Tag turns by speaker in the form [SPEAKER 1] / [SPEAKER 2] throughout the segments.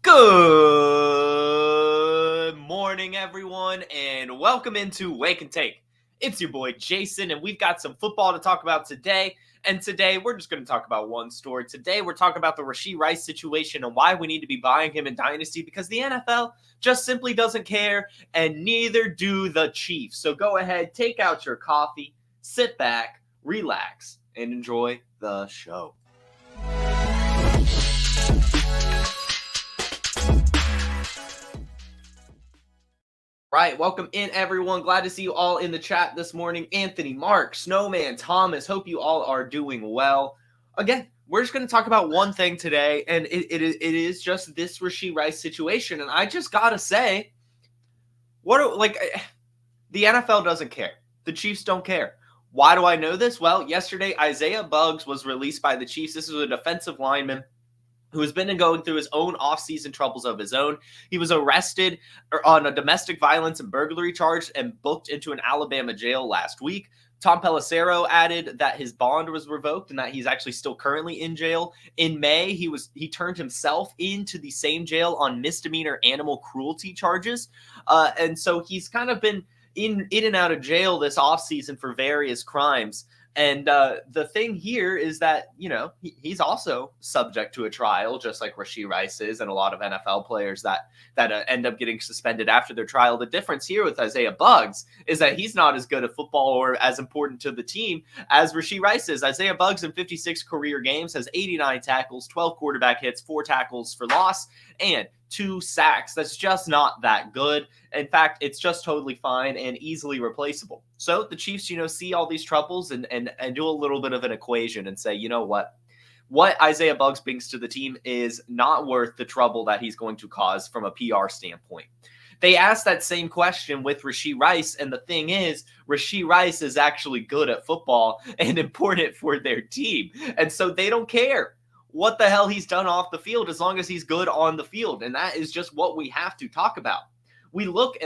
[SPEAKER 1] Good morning, everyone, and welcome into Wake and Take. It's your boy Jason, and we've got some football to talk about today. And today, we're just going to talk about one story. Today, we're talking about the Rashee Rice situation and why we need to be buying him in Dynasty because the NFL just simply doesn't care, and neither do the Chiefs. So go ahead, take out your coffee, sit back, relax, and enjoy the show. Right, welcome in, everyone. Glad to see you all in the chat this morning. Anthony, Mark, Snowman, Thomas, hope you all are doing well. Again, we're just going to talk about one thing today, and it is just this Rashee Rice situation. And I just got to say, the NFL doesn't care. The Chiefs don't care. Why do I know this? Well, yesterday, Isaiah Buggs was released by the Chiefs. This is a defensive lineman who has been going through his own offseason troubles of his own. He was arrested on a domestic violence and burglary charge and booked into an Alabama jail last week. Tom Pelissero added that his bond was revoked and that he's actually still currently in jail. In May, he turned himself into the same jail on misdemeanor animal cruelty charges. And so he's kind of been in and out of jail this offseason for various crimes. And the thing here is that, he's also subject to a trial, just like Rashee Rice is, and a lot of NFL players that end up getting suspended after their trial. The difference here with Isaiah Buggs is that he's not as good at football or as important to the team as Rashee Rice is. Isaiah Buggs in 56 career games has 89 tackles, 12 quarterback hits, 4 tackles for loss, and 2 sacks. That's just not that good. In fact, it's just totally fine and easily replaceable. So the Chiefs, see all these troubles and do a little bit of an equation and say, you know what Isaiah Buggs brings to the team is not worth the trouble that he's going to cause from a PR standpoint. They asked that same question with Rashee Rice, and the thing is, Rashee Rice is actually good at football and important for their team, and so they don't care what the hell he's done off the field as long as he's good on the field. And that is just what we have to talk about. We look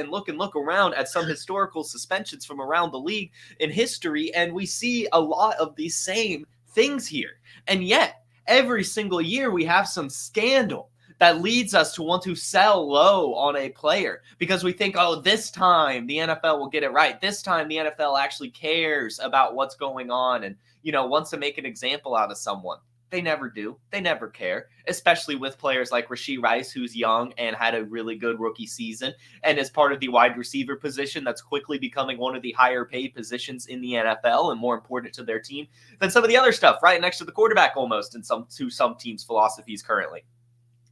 [SPEAKER 1] around at some historical suspensions from around the league in history, and we see a lot of these same things here. And yet, every single year we have some scandal that leads us to want to sell low on a player because we think, oh, this time the NFL will get it right. This time the NFL actually cares about what's going on and, wants to make an example out of someone. They never do. They never care, especially with players like Rashee Rice, who's young and had a really good rookie season and is part of the wide receiver position that's quickly becoming one of the higher paid positions in the NFL and more important to their team than some of the other stuff, right next to the quarterback almost in some teams' philosophies currently.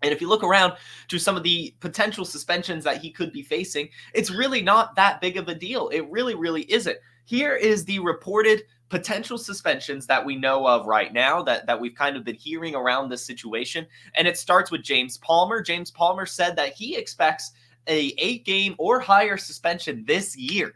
[SPEAKER 1] And if you look around to some of the potential suspensions that he could be facing, it's really not that big of a deal. It really, really isn't. Here is the reported potential suspensions that we know of right now that we've kind of been hearing around this situation. And it starts with James Palmer. James Palmer said that he expects a 8-game or higher suspension this year,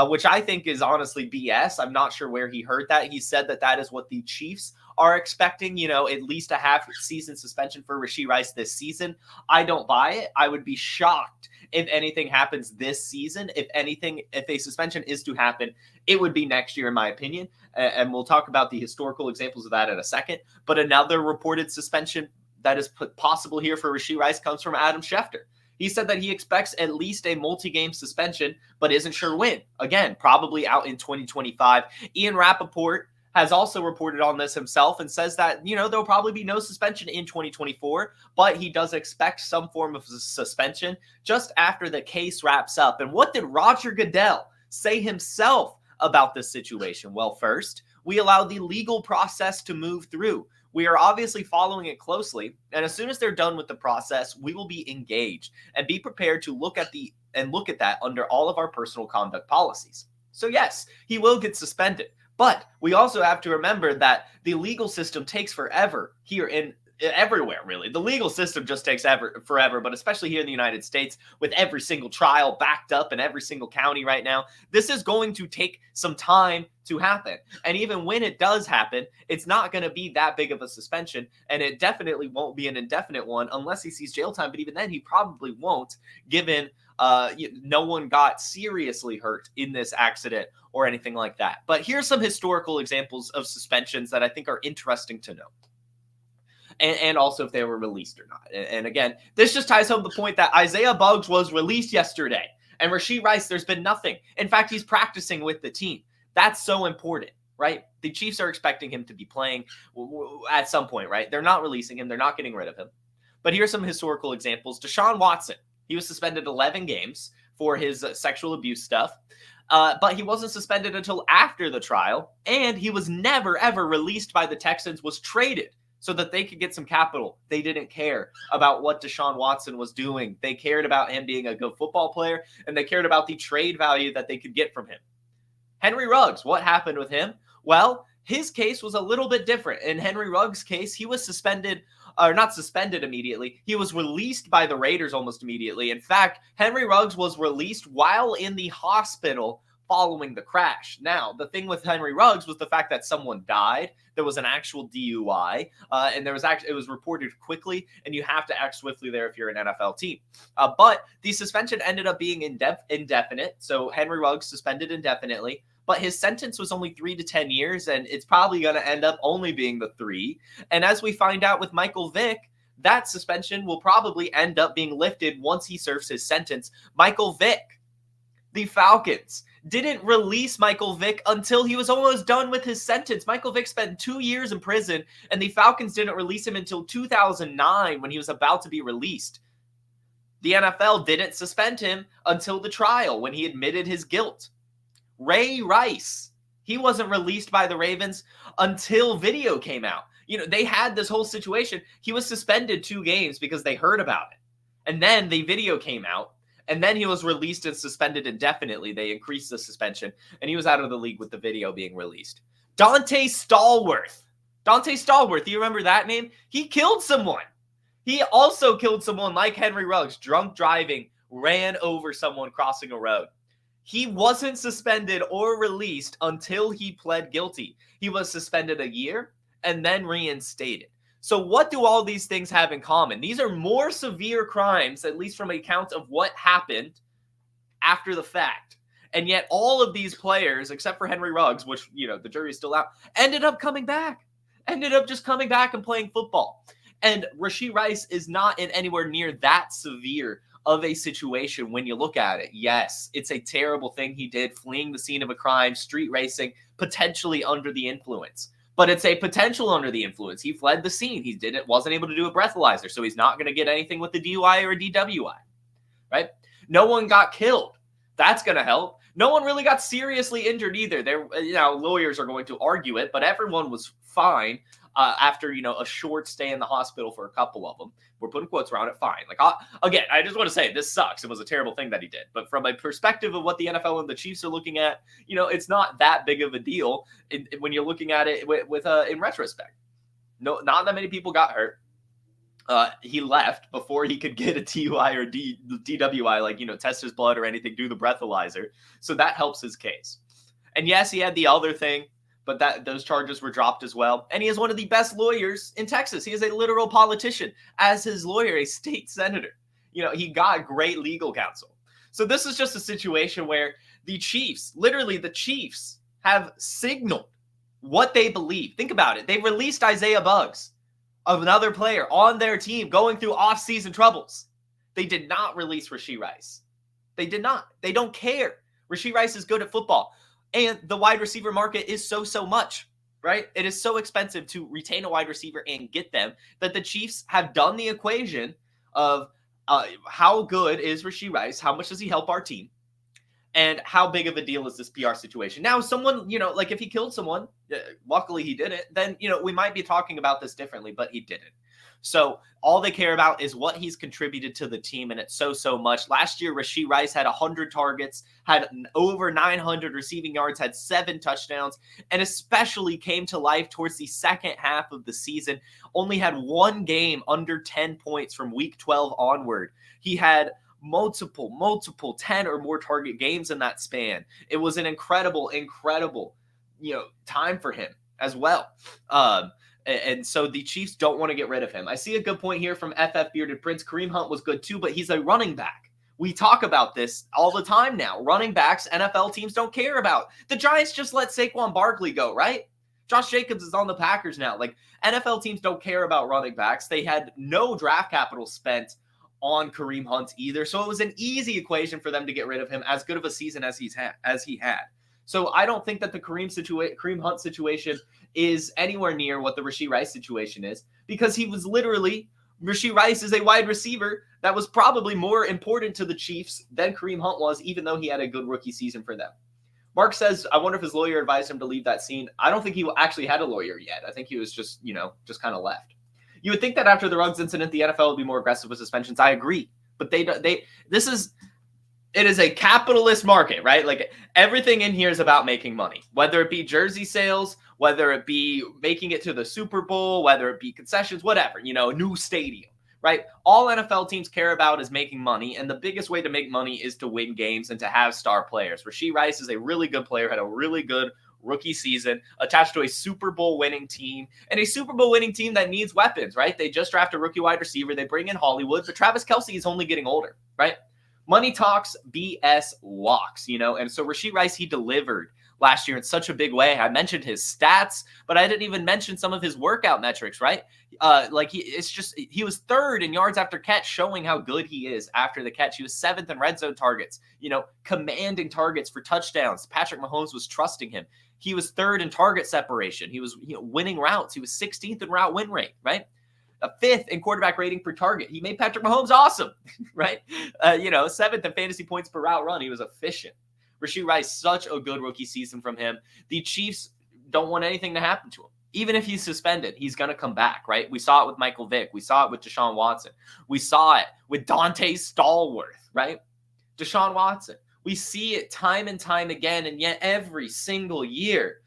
[SPEAKER 1] which I think is honestly BS. I'm not sure where he heard that. He said that is what the Chiefs are expecting, at least a half-season suspension for Rashee Rice this season. I don't buy it. I would be shocked if anything happens this season. If a suspension is to happen, it would be next year, in my opinion. And we'll talk about the historical examples of that in a second. But another reported suspension that is possible here for Rashee Rice comes from Adam Schefter. He said that he expects at least a multi-game suspension, but isn't sure when. Again, probably out in 2025. Ian Rappaport has also reported on this himself and says that, there'll probably be no suspension in 2024, but he does expect some form of suspension just after the case wraps up. And what did Roger Goodell say himself about this situation? Well, first, we allow the legal process to move through. We are obviously following it closely, and as soon as they're done with the process, we will be engaged and be prepared to look at that under all of our personal conduct policies. So yes, he will get suspended. But we also have to remember that the legal system takes forever here in everywhere, really. The legal system just takes forever, but especially here in the United States with every single trial backed up in every single county right now, this is going to take some time to happen. And even when it does happen, it's not going to be that big of a suspension, and it definitely won't be an indefinite one unless he sees jail time. But even then, he probably won't, given no one got seriously hurt in this accident or anything like that. But here's some historical examples of suspensions that I think are interesting to know. and also if they were released or not. And again, this just ties home the point that Isaiah Buggs was released yesterday. And Rashee Rice, there's been nothing. In fact, he's practicing with the team. That's so important, right? The Chiefs are expecting him to be playing at some point, right? They're not releasing him. They're not getting rid of him. But here's some historical examples. Deshaun Watson, he was suspended 11 games for his sexual abuse stuff. But he wasn't suspended until after the trial. And he was never, ever released by the Texans, was traded so that they could get some capital. They didn't care about what Deshaun Watson was doing. They cared about him being a good football player, and they cared about the trade value that they could get from him. Henry Ruggs, what happened with him? Well, his case was a little bit different. In Henry Ruggs' case, he was suspended, or not suspended immediately. He was released by the Raiders almost immediately. In fact, Henry Ruggs was released while in the hospital following the crash. Now, the thing with Henry Ruggs was the fact that someone died. There was an actual DUI, and it was reported quickly, and you have to act swiftly there if you're an NFL team. But the suspension ended up being indefinite, so Henry Ruggs suspended indefinitely, but his sentence was only 3 to 10 years, and it's probably going to end up only being the 3. And as we find out with Michael Vick, that suspension will probably end up being lifted once he serves his sentence. Michael Vick, the Falcons, didn't release Michael Vick until he was almost done with his sentence. Michael Vick spent 2 years in prison, and the Falcons didn't release him until 2009 when he was about to be released. The NFL didn't suspend him until the trial when he admitted his guilt. Ray Rice, he wasn't released by the Ravens until video came out. They had this whole situation. He was suspended 2 games because they heard about it. And then the video came out. And then he was released and suspended indefinitely. They increased the suspension, and he was out of the league with the video being released. Dante Stallworth. Do you remember that name? He killed someone. He also killed someone like Henry Ruggs, drunk driving, ran over someone crossing a road. He wasn't suspended or released until he pled guilty. He was suspended a year and then reinstated. So what do all these things have in common? These are more severe crimes, at least from a count of what happened after the fact. And yet all of these players, except for Henry Ruggs, which, the jury is still out, ended up coming back. Ended up just coming back and playing football. And Rashee Rice is not in anywhere near that severe of a situation when you look at it. Yes, it's a terrible thing he did, fleeing the scene of a crime, street racing, potentially under the influence. But it's a potential under the influence. He fled the scene. He wasn't able to do a breathalyzer, so he's not going to get anything with the DUI or a DWI, right? No one got killed. That's going to help. No one really got seriously injured either. Lawyers are going to argue it, but everyone was fine after, a short stay in the hospital for a couple of them. We're putting quotes around it, fine. Again, I just want to say this sucks. It was a terrible thing that he did. But from a perspective of what the NFL and the Chiefs are looking at, it's not that big of a deal when you're looking at it with in retrospect. No, not that many people got hurt. He left before he could get a DUI or DWI, test his blood or anything, do the breathalyzer. So that helps his case. And yes, he had the other thing, but those charges were dropped as well. And he is one of the best lawyers in Texas. He is a literal politician. As his lawyer, a state senator. He got great legal counsel. So this is just a situation where the Chiefs, literally the Chiefs, have signaled what they believe. Think about it. They released Isaiah Buggs, another player on their team going through off-season troubles. They did not release Rashee Rice. They did not. They don't care. Rashee Rice is good at football. And the wide receiver market is so much, right? It is so expensive to retain a wide receiver and get them that the Chiefs have done the equation of how good is Rashee Rice? How much does he help our team? And how big of a deal is this PR situation? Now, someone, if he killed someone, luckily he didn't, then, we might be talking about this differently, but he didn't. So all they care about is what he's contributed to the team, and it's so much. Last year, Rashee Rice had 100 targets, had over 900 receiving yards, had 7 touchdowns, and especially came to life towards the second half of the season. Only had 1 game under 10 points from week 12 onward. He had multiple 10 or more target games in that span. It was an incredible, time for him as well. And so the Chiefs don't want to get rid of him. I see a good point here from FF Bearded Prince. Kareem Hunt was good too, but he's a running back. We talk about this all the time now. Running backs, NFL teams don't care about. The Giants just let Saquon Barkley go, right? Josh Jacobs is on the Packers now. Like, NFL teams don't care about running backs. They had no draft capital spent on Kareem Hunt either. So it was an easy equation for them to get rid of him, as good of a season as he had. So I don't think that the Kareem Hunt situation is anywhere near what the Rashee Rice situation is, because he was literally, Rashee Rice is a wide receiver that was probably more important to the Chiefs than Kareem Hunt was, even though he had a good rookie season for them. Mark says, I wonder if his lawyer advised him to leave that scene. I don't think he actually had a lawyer yet. I think he was just kind of left. You would think that after the Ruggs incident, the NFL would be more aggressive with suspensions. I agree. But it is a capitalist market, right? Like, everything in here is about making money, whether it be jersey sales, whether it be making it to the Super Bowl, whether it be concessions, whatever, a new stadium, right? All NFL teams care about is making money. And the biggest way to make money is to win games and to have star players. Rashee Rice is a really good player, had a really good rookie season, attached to a Super Bowl winning team, and a Super Bowl winning team that needs weapons, right? They just draft a rookie wide receiver. They bring in Hollywood, but Travis Kelce is only getting older, right? Money talks, BS walks, and so Rashee Rice, he delivered last year in such a big way. I mentioned his stats, but I didn't even mention some of his workout metrics, right? He was third in yards after catch, showing how good he is after the catch. He was seventh in red zone targets, commanding targets for touchdowns. Patrick Mahomes was trusting him. He was third in target separation. He was winning routes. He was 16th in route win rate, right? A fifth in quarterback rating per target. He made Patrick Mahomes awesome, right? Seventh in fantasy points per route run. He was efficient. Rashee Rice, such a good rookie season from him. The Chiefs don't want anything to happen to him. Even if he's suspended, he's going to come back, right? We saw it with Michael Vick. We saw it with Deshaun Watson. We saw it with Dante Stallworth, right? Deshaun Watson. We see it time and time again, and yet every single year,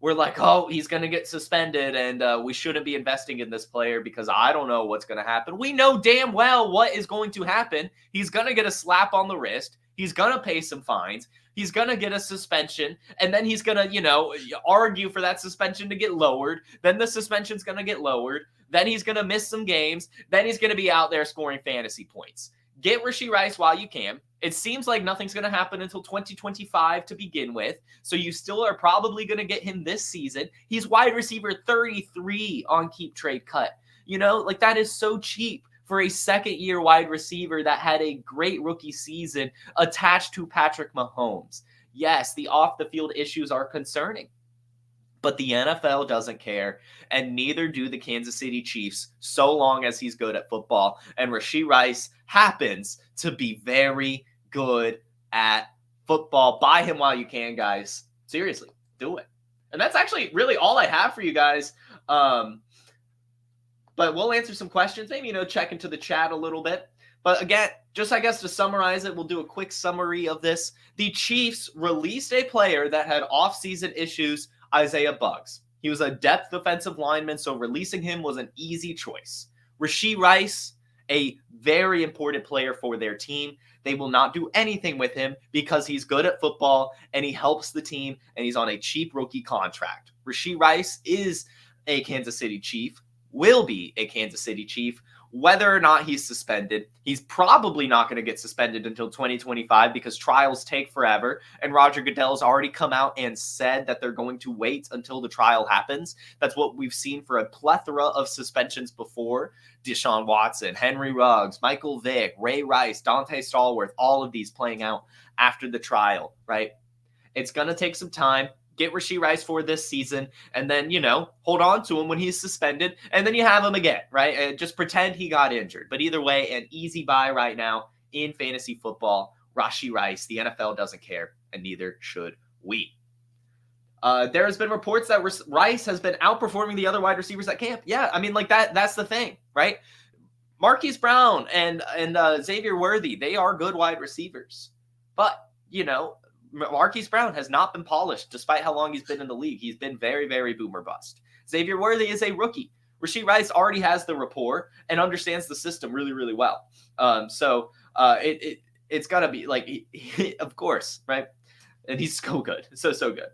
[SPEAKER 1] we're like, oh, he's going to get suspended, and we shouldn't be investing in this player because I don't know what's going to happen. We know damn well what is going to happen. He's going to get a slap on the wrist. He's going to pay some fines. He's going to get a suspension, and then he's going to, argue for that suspension to get lowered. Then the suspension's going to get lowered. Then he's going to miss some games. Then he's going to be out there scoring fantasy points. Get Rashee Rice while you can. It seems like nothing's going to happen until 2025 to begin with. So you still are probably going to get him this season. He's wide receiver 33 on Keep Trade Cut. That is so cheap for a second-year wide receiver that had a great rookie season attached to Patrick Mahomes. Yes, the off-the-field issues are concerning, but the NFL doesn't care, and neither do the Kansas City Chiefs, so long as he's good at football. And Rashee Rice happens to be very good at football. Buy him while you can, guys. Seriously, do it. And that's actually really all I have for you guys. But we'll answer some questions, maybe, check into the chat a little bit. But again, just I guess to summarize it, we'll do a quick summary of this. The Chiefs released a player that had offseason issues, Isaiah Buggs. He was a depth offensive lineman, so releasing him was an easy choice. Rashee Rice, a very important player for their team. They will not do anything with him because he's good at football and he helps the team and he's on a cheap rookie contract. Rashee Rice is a Kansas City Chief, will be a Kansas City Chief, whether or not he's suspended. He's probably not going to get suspended until 2025 because trials take forever. And Roger Goodell has already come out and said that they're going to wait until the trial happens. That's what we've seen for a plethora of suspensions before. Deshaun Watson, Henry Ruggs, Michael Vick, Ray Rice, Dante Stallworth, all of these playing out after the trial, right? It's going to take some time. Get Rashee Rice for this season, and then, hold on to him when he's suspended, and then you have him again, right? And just pretend he got injured. But either way, an easy buy right now in fantasy football. Rashee Rice, the NFL doesn't care, and neither should we. There has been reports that Rice has been outperforming the other wide receivers at camp. Yeah, I mean, that's the thing, right? Marquise Brown and Xavier Worthy, they are good wide receivers. But, Marquise Brown has not been polished despite how long he's been in the league. He's been very, very boomer bust. Xavier Worthy is a rookie. Rashee Rice already has the rapport and understands the system really, really well. It's got to be of course, right? And he's so good. So good.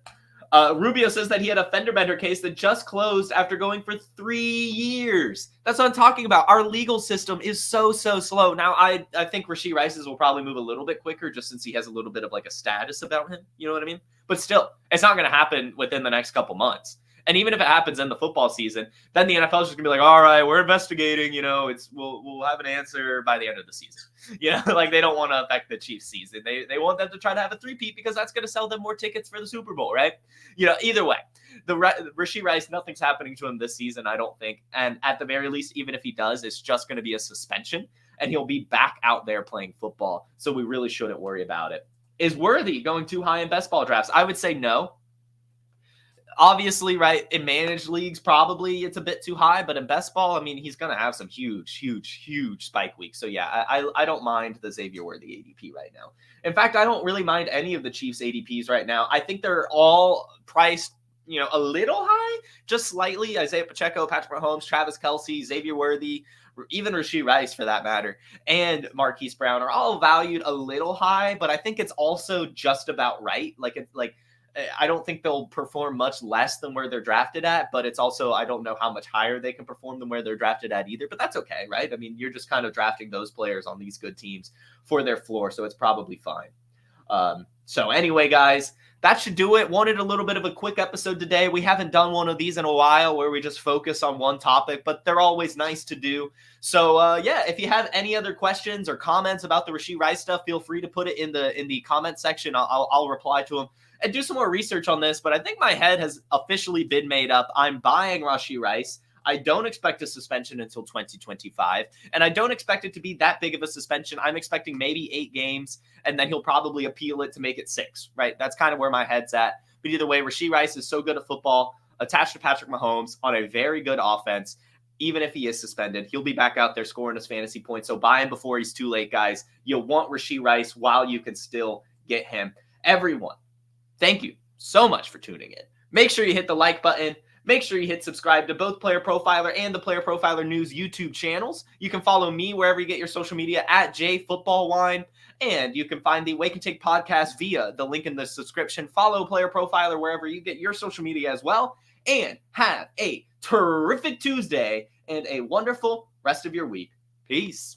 [SPEAKER 1] Rubio says that he had a fender bender case that just closed after going for 3 years. That's what I'm talking about. Our legal system is so slow. Now, I think Rashee Rice's will probably move a little bit quicker just since he has a little bit of a status about him. You know what I mean? But still, it's not going to happen within the next couple months. And even if it happens in the football season, then the NFL is just gonna be like, all right, we're investigating. We'll have an answer by the end of the season. Like they don't want to affect the Chiefs' season. They want them to try to have a three-peat because that's gonna sell them more tickets for the Super Bowl, right? Either way, Rashee Rice, nothing's happening to him this season, I don't think. And at the very least, even if he does, it's just gonna be a suspension, and he'll be back out there playing football. So we really shouldn't worry about it. Is Worthy going too high in best ball drafts? I would say no. Obviously, right, in managed leagues, probably it's a bit too high, but in best ball, I mean, he's going to have some huge spike weeks. So, yeah, I don't mind the Xavier Worthy ADP right now. In fact, I don't really mind any of the Chiefs ADPs right now. I think they're all priced, a little high, just slightly. Isaiah Pacheco, Patrick Mahomes, Travis Kelce, Xavier Worthy, even Rashee Rice for that matter, and Marquise Brown are all valued a little high, but I think it's also just about right. I don't think they'll perform much less than where they're drafted at, but it's also, I don't know how much higher they can perform than where they're drafted at either, but that's okay, right? I mean, you're just kind of drafting those players on these good teams for their floor, so it's probably fine. So anyway, guys, that should do it. Wanted a little bit of a quick episode today. We haven't done one of these in a while where we just focus on one topic, but they're always nice to do. So yeah, if you have any other questions or comments about the Rashee Rice stuff, feel free to put it in the comment section. I'll reply to them and do some more research on this. But I think my head has officially been made up. I'm buying Rashee Rice. I don't expect a suspension until 2025, and I don't expect it to be that big of a suspension. I'm expecting maybe 8 games, and then he'll probably appeal it to make it 6, right? That's kind of where my head's at. But either way, Rashee Rice is so good at football, attached to Patrick Mahomes on a very good offense. Even if he is suspended, he'll be back out there scoring his fantasy points. So buy him before he's too late, guys. You'll want Rashee Rice while you can still get him. Everyone, thank you so much for tuning in. Make sure you hit the like button. Make sure you hit subscribe to both Player Profiler and the Player Profiler News YouTube channels. You can follow me wherever you get your social media at JFootballWine. And you can find the Wake and Take podcast via the link in the description. Follow Player Profiler wherever you get your social media as well. And have a terrific Tuesday and a wonderful rest of your week. Peace.